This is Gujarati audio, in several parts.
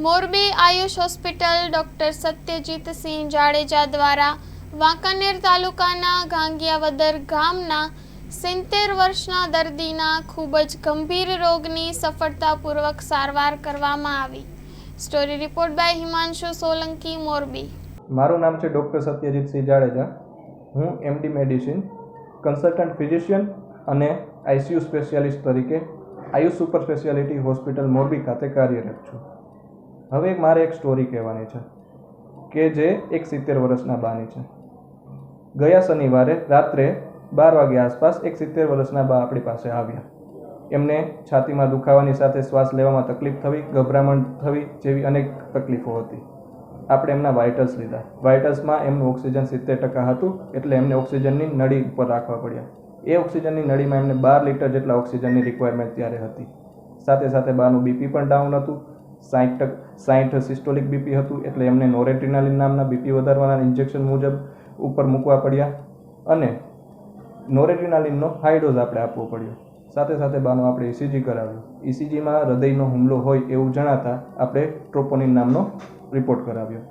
મોરબી આયુષ હોસ્પિટલ ડોક્ટર સત્યજીત સિંહ જાડેજા દ્વારા વાંકાનેર તાલુકાના ગાંગિયાવદર ગામના 70 વર્ષના દર્દીના ખૂબ જ ગંભીર રોગની સફળતાપૂર્વક સારવાર કરવામાં આવી। Story report by Himanshu Solanki, Morbi. મારું નામ છે ડોક્ટર સત્યજીત સિંહ જાડેજા। હું એમડી મેડિસિન કન્સલ્ટન્ટ ફિઝિશિયન અને આઈસીયુ સ્પેશિયાલિસ્ટ તરીકે Ayush super speciality hospital Morbi ખાતે કાર્યરત છું। હવે મારે એક સ્ટોરી કહેવાની છે કે જે એક 70 વર્ષના બાની છે। ગયા શનિવારે રાત્રે 12 વાગ્યા આસપાસ એક 70 વર્ષના બા આપણી પાસે આવ્યા। એમને છાતીમાં દુખાવાની સાથે શ્વાસ લેવામાં તકલીફ થવી, ગભરામણ થવી જેવી અનેક તકલીફો હતી। આપણે એમના વાઇટલ્સ લીધા। વાઇટલ્સમાં એમનું ઓક્સિજન 70% હતું, એટલે એમને ઓક્સિજનની નળી ઉપર રાખવા પડ્યા। એ ઓક્સિજનની નળીમાં એમને 12 લીટર જેટલા ઓક્સિજનની રિક્વાયરમેન્ટ ત્યારે હતી। સાથે સાથે બાનું બીપી પણ ડાઉન હતું, 60 સિસ્ટોલિક બીપી હતું, એટલે એમને નોરેટ્રિનાલિન નામના બીપી વધારવાના ઇન્જેક્શન મુજબ ઉપર મૂકવા પડ્યા અને નોરેટ્રિનાલિનનો હાઈ ડોઝ આપણે આપવો પડ્યો। સાથે સાથે બાનો આપણે ઇસીજી કરાવ્યો। ઇસીજીમાં હૃદયનો હુમલો હોય એવું જણાતા આપણે ટ્રોપોનિન નામનો રિપોર્ટ કરાવ્યો।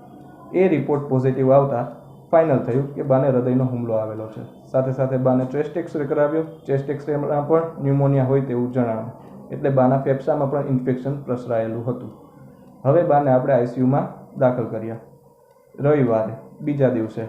એ રિપોર્ટ પોઝિટિવ આવતા ફાઇનલ થયું કે બાને હૃદયનો હુમલો આવેલો છે। સાથે સાથે બાને ચેસ્ટ એક્સરે કરાવ્યો। ચેસ્ટ એક્સરેમાં પણ ન્યુમોનિયા હોય તેવું જણાવ્યું, એટલે બાના ફેફસામાં પણ ઇન્ફેક્શન પ્રસરાયેલું હતું। હવે બાને આપણે આઈસીયુમાં દાખલ કર્યા। રવિવારે બીજા દિવસે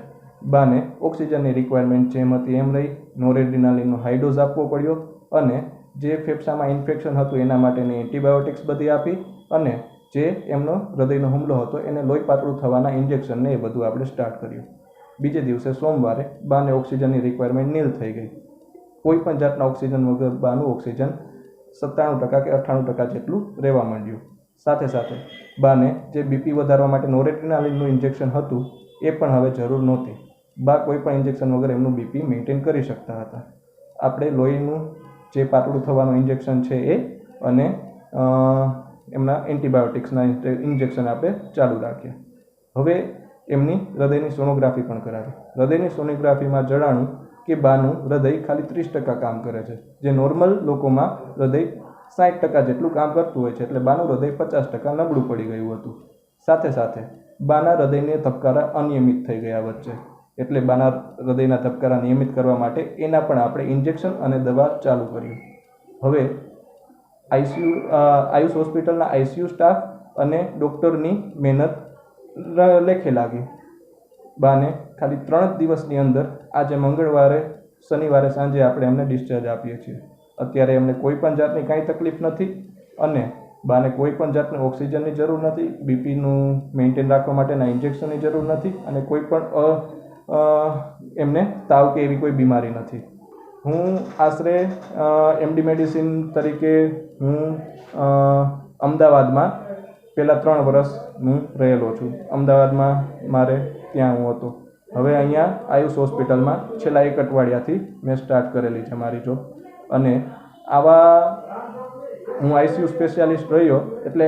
બાને ઓક્સિજનની રિક્વાયરમેન્ટ જેમ હતી એમ રહી, નોરેડ્રીનાલિનનો હાઈ ડોઝ આપવો પડ્યો અને જે ફેફસામાં ઇન્ફેક્શન હતું એના માટેની એન્ટીબાયોટિક્સ બધી આપી અને જે એમનો હૃદયનો હુમલો હતો એને લોહી પાતળું થવાના ઇન્જેક્શનને એ બધું આપણે સ્ટાર્ટ કર્યું। બીજે દિવસે સોમવારે બાને ઓક્સિજનની રિક્વાયરમેન્ટ નીલ થઈ ગઈ। કોઈ પણ જાતના ઓક્સિજન વગર બાનું ઓક્સિજન 97% કે 98% જેટલું રહેવા માંડ્યું। સાથે સાથે બાને જે બીપી વધારવા માટે નોરેટ્રિનાલિનનું ઇન્જેક્શન હતું એ પણ હવે જરૂર નહોતી। બા કોઈ પણ ઇન્જેક્શન વગર એમનું બીપી મેન્ટેન કરી શકતા હતા। આપણે લોહીનું જે પાતળું થવાનું ઇન્જેક્શન છે એ અને એમના એન્ટીબાયોટિક્સના ઇન્જેક્શન આપણે ચાલુ રાખ્યા। હવે એમની હૃદયની સોનોગ્રાફી પણ કરાવી। હૃદયની સોનોગ્રાફીમાં જણાયું કે બાનું હૃદય ખાલી 30% કામ કરે છે, જે નોર્મલ લોકોમાં હૃદય 60% જેટલું કામ કરતું હોય છે, એટલે બાનું હૃદય 50% નબળું પડી ગયું હતું। સાથે સાથે બાના હૃદયના ધબકારા અનિયમિત થઈ ગયા વચ્ચે, એટલે બાના હૃદયના ધબકારા નિયમિત કરવા માટે એના પણ આપણે ઇન્જેક્શન અને દવા ચાલુ કર્યું। હવે આયુષ હોસ્પિટલના આઈસીયુ સ્ટાફ અને ડૉક્ટરની મહેનત લેખે લાગી। બાને ખાલી 3 દિવસની અંદર આજે મંગળવારે શનિવારે સાંજે આપણે એમને ડિસ્ચાર્જ આપીએ છીએ। અત્યારે એમને કોઈ પણ જાતની કાંઈ તકલીફ નથી અને બાને કોઈ પણ જાતની ઓક્સિજનની જરૂર નથી, બીપીનું મેન્ટેન રાખવા માટેના ઇન્જેક્શનની જરૂર નથી અને કોઈ પણ એમને તાવ કે એવી કોઈ બીમારી નથી। હું આશરે એમડી મેડિસિન તરીકે હું અમદાવાદમાં પહેલાં 3 વર્ષ હું રહેલો છું। અમદાવાદમાં મારે ત્યાં હું હતો। હવે અહીંયા આયુષ હોસ્પિટલમાં છેલ્લા 1 અઠવાડિયાથી મેં સ્ટાર્ટ કરેલી છે મારી જોબ અને હું આઈસીયુ સ્પેશિયાલિસ્ટ રહ્યો, એટલે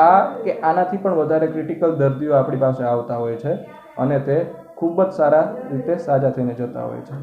આ કે આનાથી પણ વધારે ક્રિટિકલ દર્દીઓ આપણી પાસે આવતા હોય છે અને તે ખૂબ જ સારા રીતે સાજા થઈને જતા હોય છે।